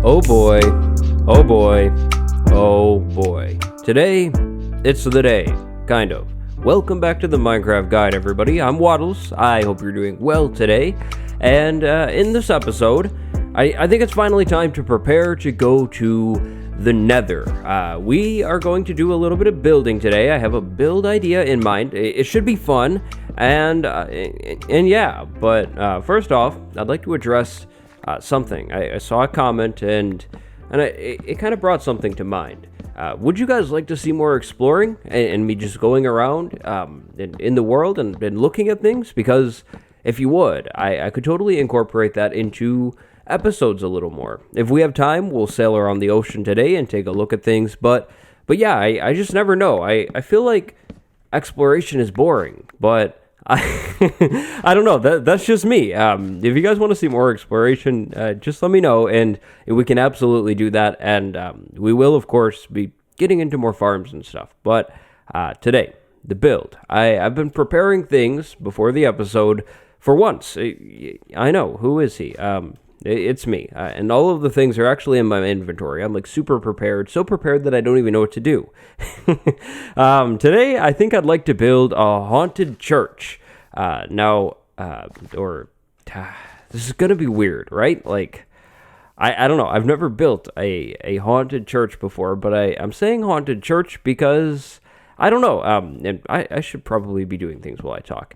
Oh boy, oh boy, oh boy. Today, it's the day, kind of. Welcome back to the Minecraft Guide, everybody. I'm Wattles. I hope you're doing well today. And in this episode, I think it's finally time to prepare to go to the Nether. We are going to do a little bit of building today. I have a build idea in mind. It should be fun, and yeah. But first off, I'd like to address something. I saw a comment, and it kind of brought something to mind. Would you guys like to see more exploring and me just going around in the world and looking at things? Because if you would, I could totally incorporate that into episodes a little more. If we have time, we'll sail around the ocean today and take a look at things. But yeah, I just never know. I feel like exploration is boring, but I don't know. That's just me. If you guys want to see more exploration, just let me know, and we can absolutely do that. And we will, of course, be getting into more farms and stuff. But today, the build. I've been preparing things before the episode for once. I know. Who is he? It's me. And all of the things are actually in my inventory. I'm like super prepared. So prepared that I don't even know what to do. Today, I think I'd like to build a haunted church. This is going to be weird, right? Like, I don't know. I've never built a haunted church before, but I'm saying haunted church because I don't know. And I should probably be doing things while I talk.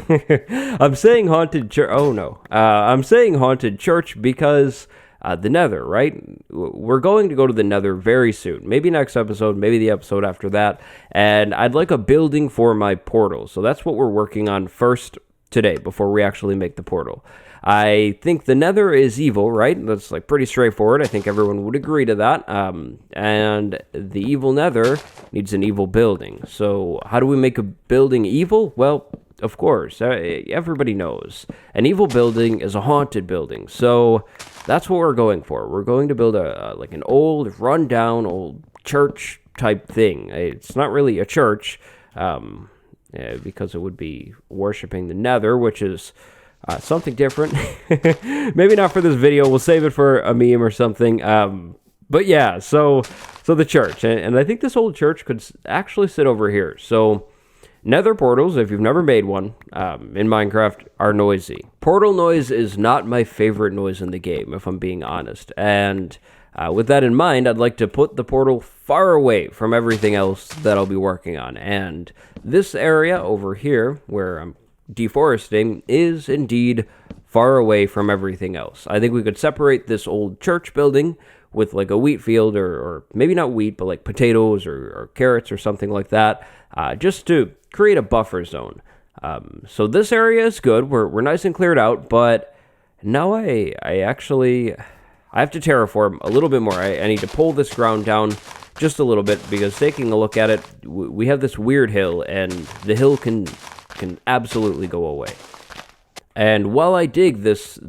I'm saying haunted church. Oh no. I'm saying haunted church because the Nether, right? We're going to go to the Nether very soon. Maybe next episode, maybe the episode after that. And I'd like a building for my portal. So that's what we're working on first today before we actually make the portal. I think the Nether is evil, right? That's like pretty straightforward. I think everyone would agree to that. And the evil Nether needs an evil building. So how do we make a building evil? Well, of course, everybody knows. An evil building is a haunted building. So that's what we're going for. We're going to build like an old, rundown, old church type thing. It's not really a church because it would be worshiping the Nether, which is something different. Maybe not for this video. We'll save it for a meme or something. But yeah, so the church. And I think this old church could actually sit over here. So Nether portals, if you've never made one in Minecraft, are noisy. Portal noise is not my favorite noise in the game, if I'm being honest. And with that in mind, I'd like to put the portal far away from everything else that I'll be working on. And this area over here, where I'm deforesting, is indeed far away from everything else. I think we could separate this old church building with like a wheat field, or maybe not wheat, but like potatoes or carrots or something like that, just to create a buffer zone. So this area is good. We're nice and cleared out, but now I have to terraform a little bit more. I need to pull this ground down just a little bit, because taking a look at it, we have this weird hill, and the hill can absolutely go away. And while I dig this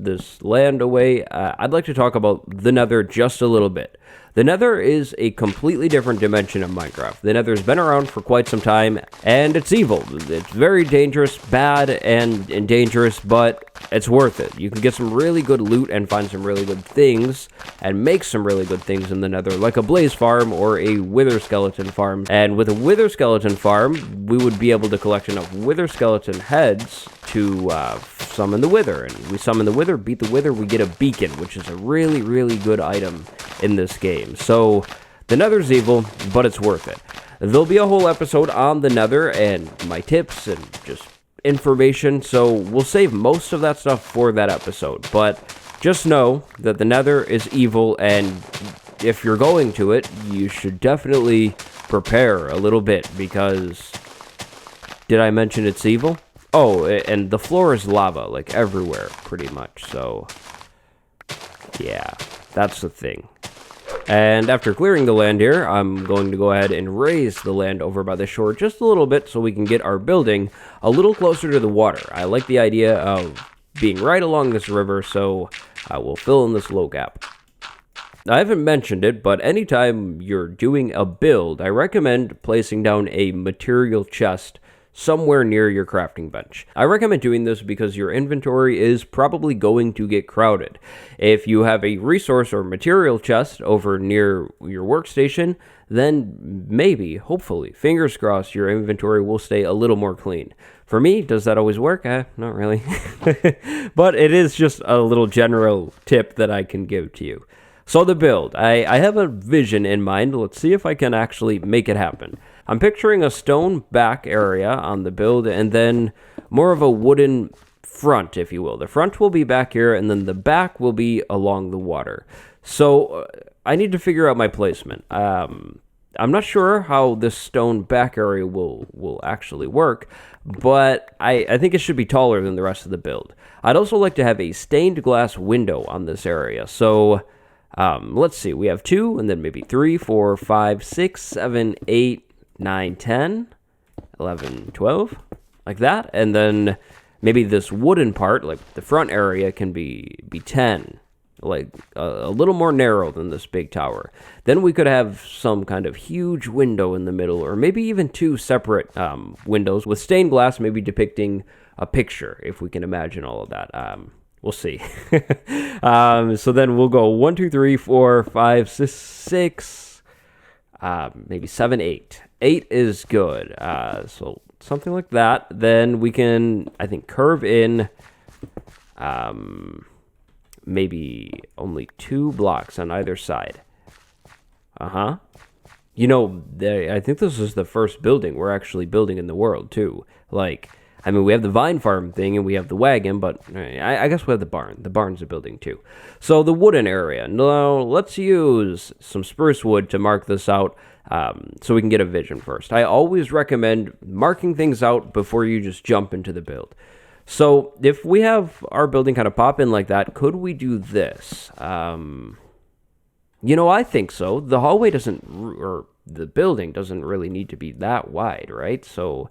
land away, I'd like to talk about the Nether just a little bit. The Nether is a completely different dimension of Minecraft. The Nether's been around for quite some time, and it's evil. It's very dangerous, bad, and dangerous, but it's worth it. You can get some really good loot and find some really good things, and make some really good things in the Nether, like a blaze farm or a wither skeleton farm. And with a wither skeleton farm, we would be able to collect enough wither skeleton heads to summon the wither. And we summon the wither, beat the wither, we get a beacon, which is a really, really good item in this game. So the Nether's evil, but it's worth it. There'll be a whole episode on the Nether and my tips and just information, so we'll save most of that stuff for that episode. But just know that the Nether is evil, and if you're going to it, you should definitely prepare a little bit, because did I mention it's evil? Oh, and the floor is lava, like everywhere, pretty much. So yeah, that's the thing. And after clearing the land here, I'm going to go ahead and raise the land over by the shore just a little bit so we can get our building a little closer to the water. I like the idea of being right along this river, so I will fill in this low gap. I haven't mentioned it, but anytime you're doing a build, I recommend placing down a material chest somewhere near your crafting bench. I recommend doing this because your inventory is probably going to get crowded. If you have a resource or material chest over near your workstation, then maybe, hopefully, fingers crossed, your inventory will stay a little more clean. For me, does that always work? Not really. But it is just a little general tip that I can give to you. So the build, I have a vision in mind. Let's see if I can actually make it happen. I'm picturing a stone back area on the build and then more of a wooden front, if you will. The front will be back here and then the back will be along the water. So I need to figure out my placement. I'm not sure how this stone back area will actually work, but I think it should be taller than the rest of the build. I'd also like to have a stained glass window on this area. So let's see. We have 2 and then maybe 3, 4, 5, 6, 7, 8, 9, 10, 11, 12, like that. And then maybe this wooden part, like the front area, can be 10. Like a little more narrow than this big tower. Then we could have some kind of huge window in the middle, or maybe even 2 separate windows with stained glass, maybe depicting a picture, if we can imagine all of that. We'll see. So then we'll go 1, 2, 3, 4, 5, 6, maybe 7, 8. 8 is good. So something like that. Then we can, I think, curve in maybe only 2 blocks on either side. You know, I think this is the first building we're actually building in the world, too. Like, I mean, we have the vine farm thing and we have the wagon, but I guess we have the barn. The barn's a building, too. So the wooden area. Now, let's use some spruce wood to mark this out so we can get a vision first. I always recommend marking things out before you just jump into the build. So if we have our building kind of pop in like that, could we do this? You know, I think so. The hallway or the building doesn't really need to be that wide, right? So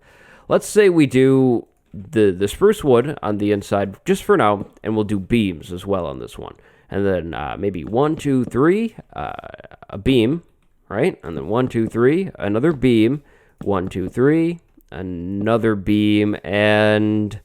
let's say we do the spruce wood on the inside just for now, and we'll do beams as well on this one. And then maybe 1, 2, 3, a beam, right? And then 1, 2, 3, another beam, 1, 2, 3, another beam, and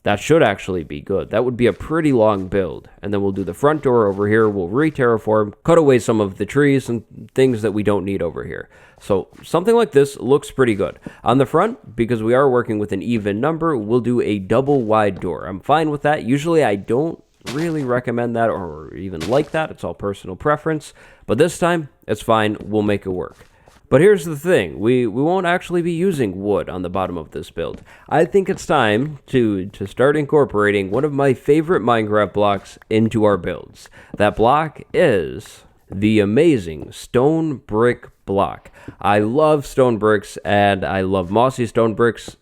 that should actually be good. That would be a pretty long build. And then we'll do the front door over here. We'll re-terraform, cut away some of the trees and things that we don't need over here. So something like this looks pretty good. On the front, because we are working with an even number, we'll do a double wide door. I'm fine with that. Usually I don't really recommend that or even like that. It's all personal preference. But this time, it's fine. We'll make it work. But here's the thing, we won't actually be using wood on the bottom of this build. I think it's time to start incorporating one of my favorite Minecraft blocks into our builds. That block is the amazing stone brick block. I love stone bricks, and I love mossy stone bricks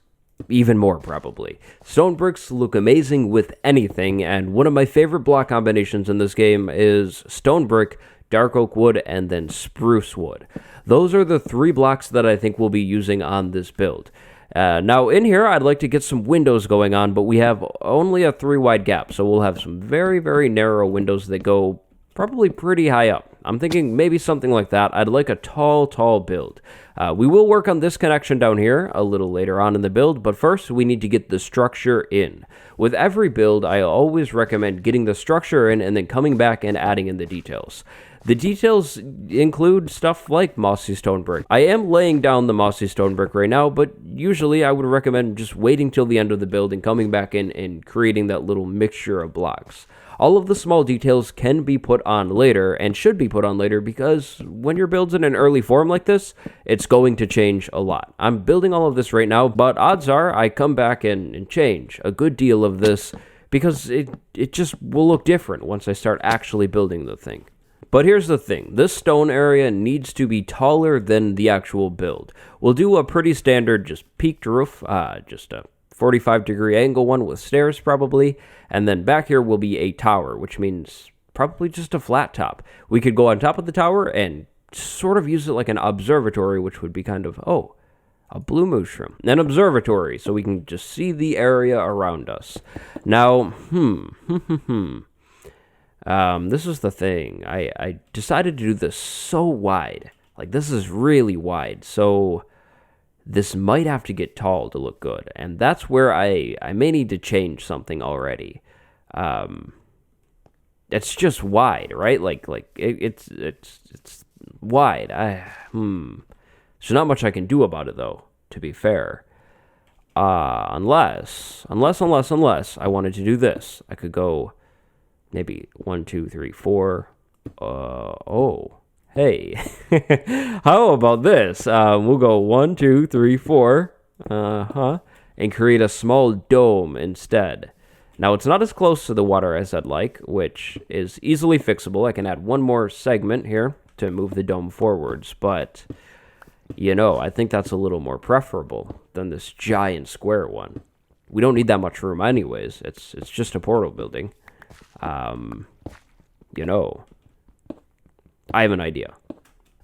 even more, probably. Stone bricks look amazing with anything, and one of my favorite block combinations in this game is stone brick, dark oak wood, and then spruce wood. Those are the 3 blocks that I think we'll be using on this build. Now, in here, I'd like to get some windows going on, but we have only a 3 wide gap, so we'll have some very, very narrow windows that go probably pretty high up. I'm thinking maybe something like that. I'd like a tall build. We will work on this connection down here a little later on in the build, but first we need to get the structure in. With every build, I always recommend getting the structure in and then coming back and adding in the details. The details include stuff like mossy stone brick. I am laying down the mossy stone brick right now, but usually I would recommend just waiting till the end of the build and coming back in and creating that little mixture of blocks. All of the small details can be put on later and should be put on later because when your build's in an early form like this, it's going to change a lot. I'm building all of this right now, but odds are I come back and change a good deal of this because it just will look different once I start actually building the thing. But here's the thing, this stone area needs to be taller than the actual build. We'll do a pretty standard just peaked roof, just a 45-degree angle one with stairs probably, and then back here will be a tower, which means probably just a flat top. We could go on top of the tower and sort of use it like an observatory, which would be kind of, a blue mushroom. An observatory, so we can just see the area around us. Now, this is the thing. I decided to do this so wide. Like, this is really wide. So this might have to get tall to look good, and that's where I may need to change something already. It's just wide, right? It's wide. There's not much I can do about it though, to be fair. Unless I wanted to do this, I could go maybe 1, 2, 3, 4. Oh, hey, how about this? We'll go 1, 2, 3, 4. And create a small dome instead. Now, it's not as close to the water as I'd like, which is easily fixable. I can add one more segment here to move the dome forwards, but, I think that's a little more preferable than this giant square one. We don't need that much room anyways. It's just a portal building. I have an idea.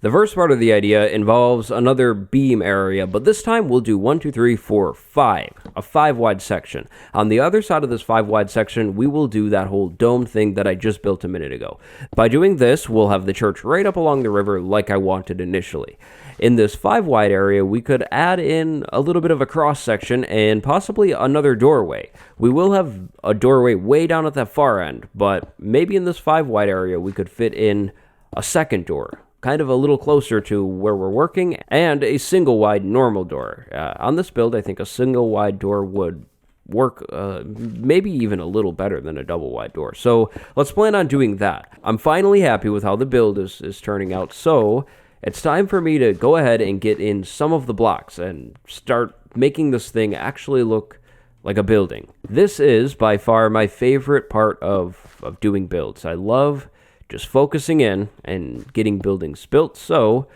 The first part of the idea involves another beam area, but this time we'll do 1, 2, 3, 4, 5. A 5-wide section. On the other side of this 5-wide section, we will do that whole dome thing that I just built a minute ago. By doing this, we'll have the church right up along the river like I wanted initially. In this 5-wide area, we could add in a little bit of a cross section and possibly another doorway. We will have a doorway way down at that far end, but maybe in this 5-wide area, we could fit in a second door, kind of a little closer to where we're working, and a single-wide normal door. On this build, I think a single-wide door would work maybe even a little better than a double-wide door. So let's plan on doing that. I'm finally happy with how the build is turning out, so it's time for me to go ahead and get in some of the blocks and start making this thing actually look like a building. This is by far my favorite part of doing builds. I love just focusing in and getting buildings built. So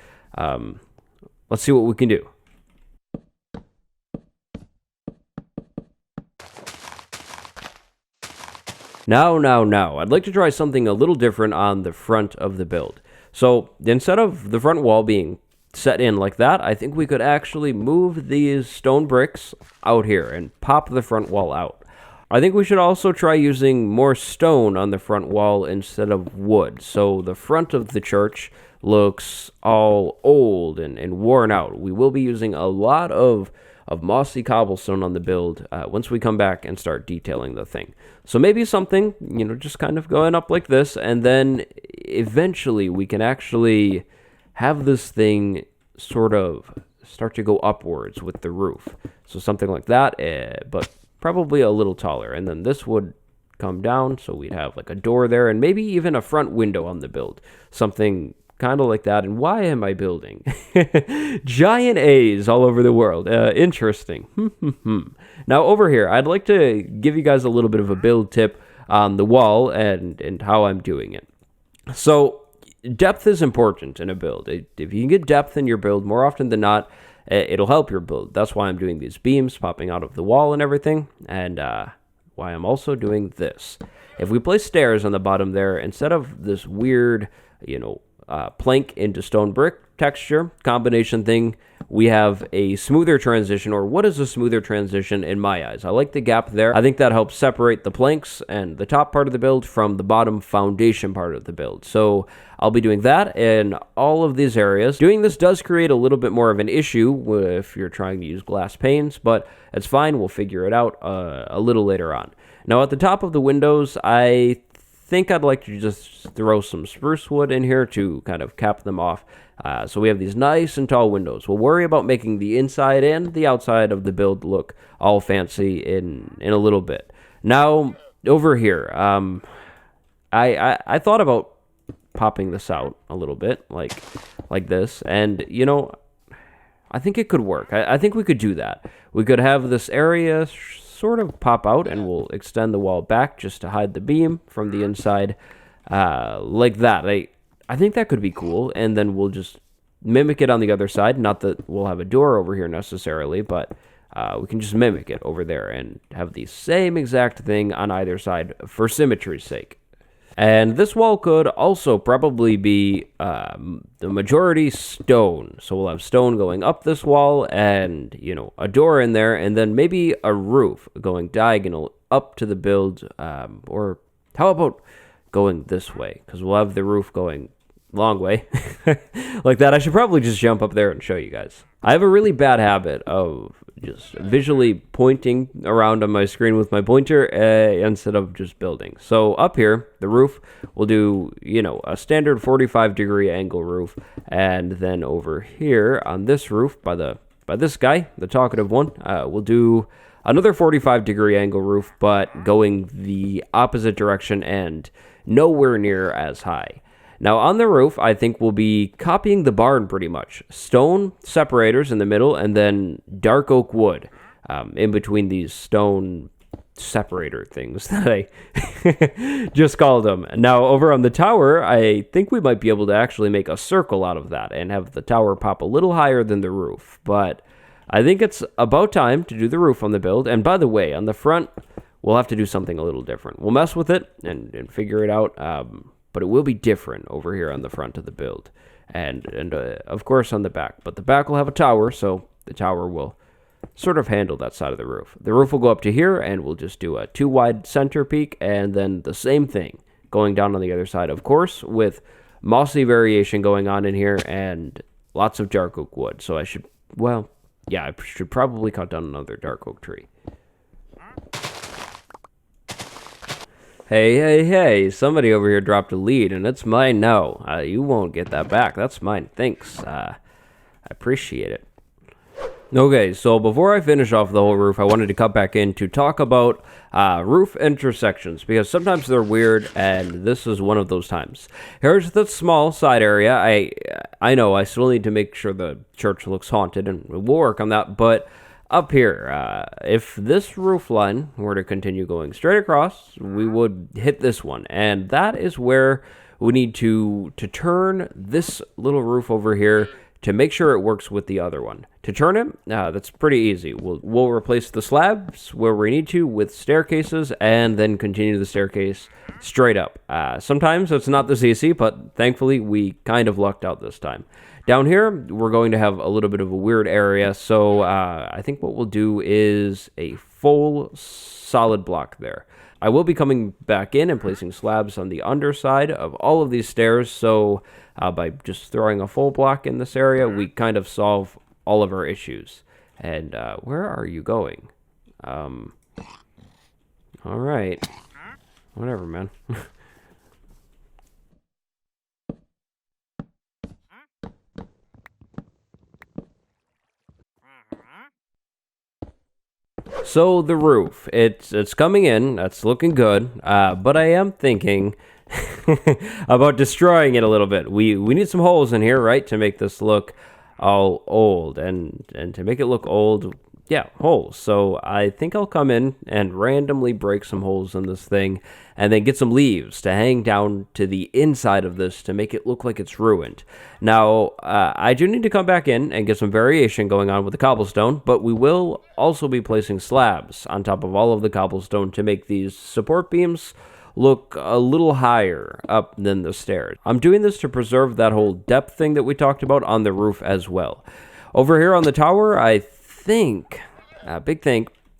let's see what we can do. Now. I'd like to try something a little different on the front of the build. So instead of the front wall being set in like that, I think we could actually move these stone bricks out here and pop the front wall out. I think we should also try using more stone on the front wall instead of wood, so the front of the church looks all old and worn out. We will be using a lot of mossy cobblestone on the build once we come back and start detailing the thing. So maybe something, just kind of going up like this, and then eventually we can actually have this thing sort of start to go upwards with the roof. So something like that, but probably a little taller, and then this would come down, so we'd have like a door there, and maybe even a front window on the build, something kind of like that. And why am I building giant A's all over the world? Interesting. Now over here, I'd like to give you guys a little bit of a build tip on the wall and how I'm doing it. So depth is important in a build. If you can get depth in your build, more often than not, it'll help your build. That's why I'm doing these beams popping out of the wall and everything, and why I'm also doing this. If we place stairs on the bottom there, instead of this weird, plank into stone brick texture combination thing, we have a smoother transition, or what is a smoother transition in my eyes? I like the gap there. I think that helps separate the planks and the top part of the build from the bottom foundation part of the build. So I'll be doing that in all of these areas. Doing this does create a little bit more of an issue if you're trying to use glass panes, but it's fine. We'll figure it out a little later on. Now at the top of the windows, I think I'd like to just throw some spruce wood in here to kind of cap them off. So we have these nice and tall windows. We'll worry about making the inside and the outside of the build look all fancy in a little bit. Now, over here, I thought about popping this out a little bit, like this, and, I think it could work. I think we could do that. We could have this area sort of pop out, and we'll extend the wall back just to hide the beam from the inside, like that. I think that could be cool, and then we'll just mimic it on the other side. Not that we'll have a door over here necessarily, but we can just mimic it over there and have the same exact thing on either side for symmetry's sake. And this wall could also probably be the majority stone. So we'll have stone going up this wall and, a door in there, and then maybe a roof going diagonal up to the build. Or how about going this way? Because we'll have the roof going long way like that. I should probably just jump up there and show you guys. I have a really bad habit of just visually pointing around on my screen with my pointer instead of just building. So up here, the roof, we'll do, a standard 45-degree angle roof. And then over here on this roof by this guy, the talkative one, we'll do another 45-degree angle roof, but going the opposite direction and nowhere near as high. Now, on the roof, I think we'll be copying the barn pretty much. Stone separators in the middle, and then dark oak wood in between these stone separator things that I just called them. Now, over on the tower, I think we might be able to actually make a circle out of that and have the tower pop a little higher than the roof. But I think it's about time to do the roof on the build. And by the way, on the front, we'll have to do something a little different. We'll mess with it and figure it out. But it will be different over here on the front of the build. And of course on the back. But the back will have a tower, so the tower will sort of handle that side of the roof. The roof will go up to here, and we'll just do a 2-wide center peak, and then the same thing going down on the other side, of course, with mossy variation going on in here, and lots of dark oak wood. So I should probably cut down another dark oak tree. Hey, somebody over here dropped a lead, and it's mine now. You won't get that back. That's mine. Thanks. I appreciate it. Okay, so before I finish off the whole roof, I wanted to cut back in to talk about roof intersections, because sometimes they're weird, and this is one of those times. Here's the small side area. I know I still need to make sure the church looks haunted, and we'll work on that, but up here, if this roof line were to continue going straight across, we would hit this one, and that is where we need to turn this little roof over here to make sure it works with the other one. To turn it, that's pretty easy. We'll replace the slabs where we need to with staircases, and then continue the staircase straight up. Sometimes it's not this easy, but thankfully we kind of lucked out this time. Down here, we're going to have a little bit of a weird area, so I think what we'll do is a full solid block there. I will be coming back in and placing slabs on the underside of all of these stairs, so by just throwing a full block in this area, we kind of solve all of our issues. And where are you going? All right. Whatever, man. So the roof, it's coming in. That's looking good. But I am thinking about destroying it a little bit. We need some holes in here, right, to make this look all old, and to make it look old, yeah, holes. So I think I'll come in and randomly break some holes in this thing, and then get some leaves to hang down to the inside of this to make it look like it's ruined. Now, I do need to come back in and get some variation going on with the cobblestone, but we will also be placing slabs on top of all of the cobblestone to make these support beams look a little higher up than the stairs. I'm doing this to preserve that whole depth thing that we talked about on the roof as well. Over here on the tower, I think,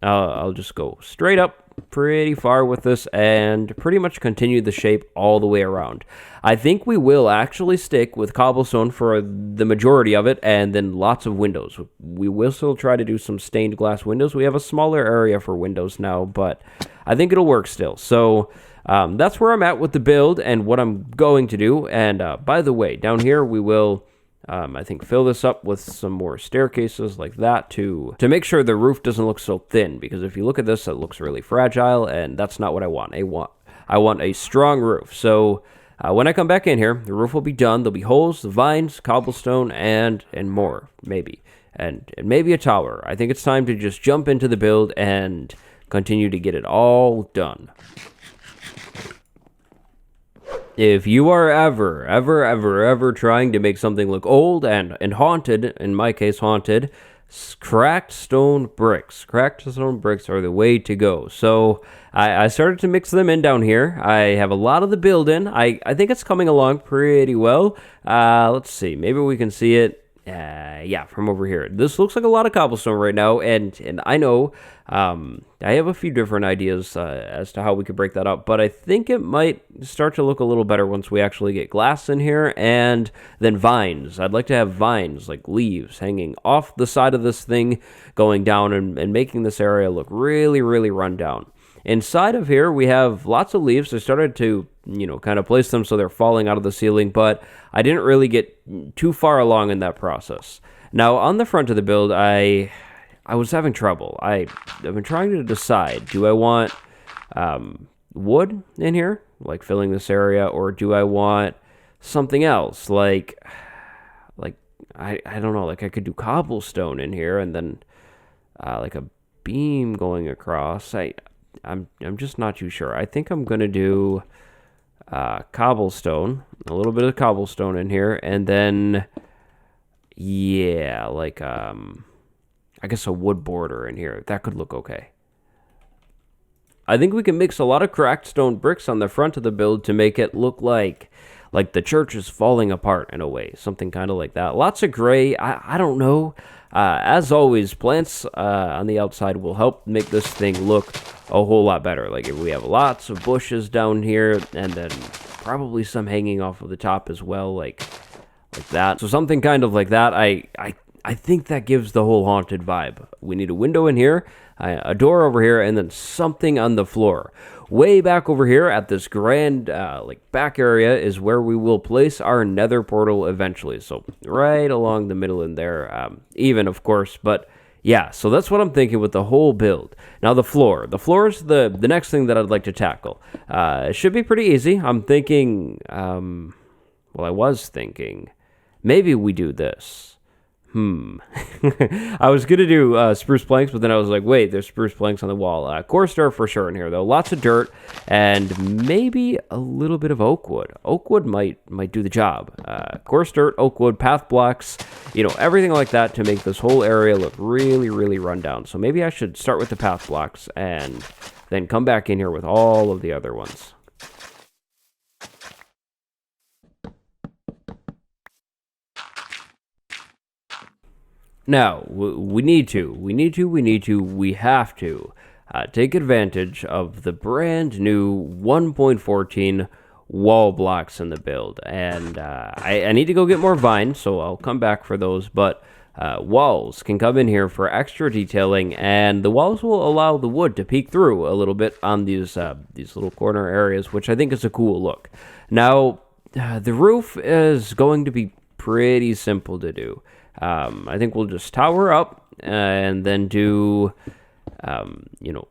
I'll just go straight up pretty far with this and pretty much continue the shape all the way around. I think we will actually stick with cobblestone for the majority of it, and then lots of windows. We will still try to do some stained glass windows. We have a smaller area for windows now, but I think it'll work still. So that's where I'm at with the build and what I'm going to do. And by the way, down here we will I think fill this up with some more staircases like that to make sure the roof doesn't look so thin, because if you look at this, it looks really fragile, and that's not what I want. I want a strong roof. So when I come back in here, the roof will be done. There'll be holes, vines, cobblestone, and more, maybe. And maybe a tower. I think it's time to just jump into the build and continue to get it all done. If you are ever trying to make something look old and haunted, in my case haunted, cracked stone bricks. Cracked stone bricks are the way to go. So I started to mix them in down here. I have a lot of the build in. I think it's coming along pretty well. Let's see. Maybe we can see it. Yeah, from over here. This looks like a lot of cobblestone right now, and I know I have a few different ideas as to how we could break that up, but I think it might start to look a little better once we actually get glass in here, and then vines. I'd like to have vines, like leaves, hanging off the side of this thing, going down and making this area look really, really run down. Inside of here, we have lots of leaves. I started to, kind of place them so they're falling out of the ceiling, but I didn't really get too far along in that process. Now, on the front of the build, I was having trouble. I've been trying to decide, do I want wood in here, like filling this area, or do I want something else, like I don't know, like I could do cobblestone in here, and then like a beam going across. I'm just not too sure. I think I'm gonna do cobblestone, a little bit of cobblestone in here, and then yeah, like I guess a wood border in here. That could look okay. I think we can mix a lot of cracked stone bricks on the front of the build to make it look like the church is falling apart in a way, something kind of like that. Lots of gray. I don't know. As always, plants on the outside will help make this thing look a whole lot better. Like if we have lots of bushes down here, and then probably some hanging off of the top as well, like that. So something kind of like that. I think that gives the whole haunted vibe. We need a window in here, a door over here, and then something on the floor. Way back over here at this grand back area is where we will place our nether portal eventually. So right along the middle in there, even of course, but yeah, so that's what I'm thinking with the whole build. Now the floor. The floor is the next thing that I'd like to tackle. It should be pretty easy. I'm thinking, well, I was thinking, maybe we do this. I was going to do spruce planks, but then I was like, wait, there's spruce planks on the wall. Coarse dirt for sure in here, though. Lots of dirt, and maybe a little bit of oak wood. Oak wood might do the job. Coarse dirt, oak wood, path blocks, everything like that to make this whole area look really, really run down. So maybe I should start with the path blocks and then come back in here with all of the other ones. Now, we have to take advantage of the brand new 1.14 wall blocks in the build. And I need to go get more vines, so I'll come back for those. But walls can come in here for extra detailing, and the walls will allow the wood to peek through a little bit on these little corner areas, which I think is a cool look. Now, the roof is going to be pretty simple to do. I think we'll just tower up and then do,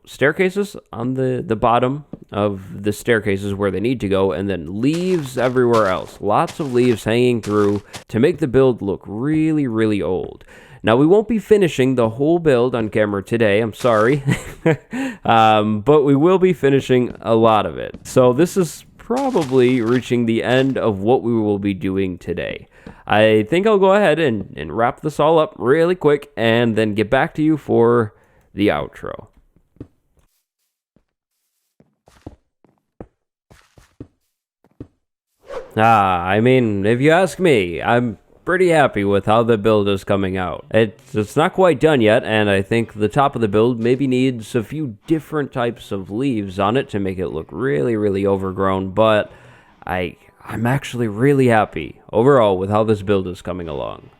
staircases on the bottom of the staircases where they need to go, and then leaves everywhere else. Lots of leaves hanging through to make the build look really, really old. Now, we won't be finishing the whole build on camera today, I'm sorry, but we will be finishing a lot of it. So this is probably reaching the end of what we will be doing today. I think I'll go ahead and wrap this all up really quick and then get back to you for the outro. I mean, if you ask me, I'm pretty happy with how the build is coming out. It's not quite done yet, and I think the top of the build maybe needs a few different types of leaves on it to make it look really, really overgrown, but I'm actually really happy overall with how this build is coming along.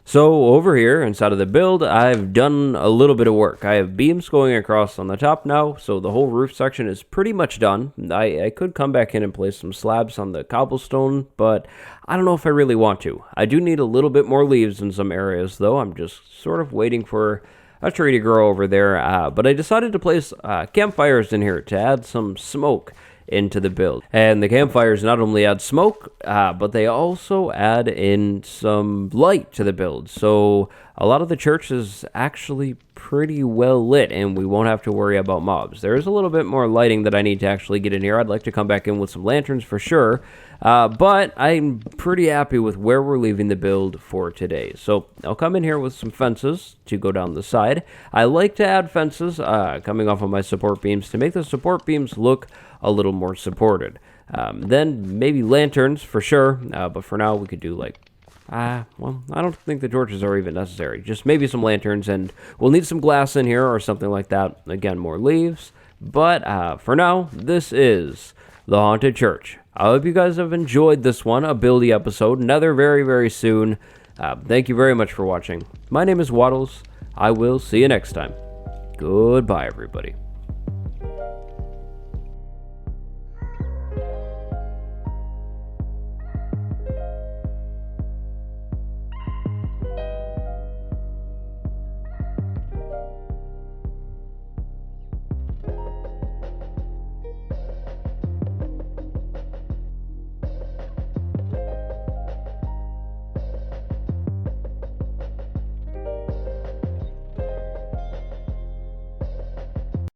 So over here inside of the build, I've done a little bit of work. I have beams going across on the top now, so the whole roof section is pretty much done. I could come back in and place some slabs on the cobblestone, but I don't know if I really want to. I do need a little bit more leaves in some areas, though. I'm just sort of waiting for a tree to grow over there, but I decided to place campfires in here to add some smoke into the build. And the campfires not only add smoke, but they also add in some light to the build. So a lot of the church is actually pretty well lit, and we won't have to worry about mobs. There is a little bit more lighting that I need to actually get in here. I'd like to come back in with some lanterns for sure, but I'm pretty happy with where we're leaving the build for today. So I'll come in here with some fences to go down the side. I like to add fences coming off of my support beams to make the support beams look a little more supported. Then maybe lanterns for sure, but for now we could do like Well, I don't think the torches are even necessary. Just maybe some lanterns, and we'll need some glass in here or something like that. Again, more leaves. But for now, this is the Haunted Church. I hope you guys have enjoyed this one, a buildy episode. Another very, very soon. Thank you very much for watching. My name is Wattles. I will see you next time. Goodbye, everybody.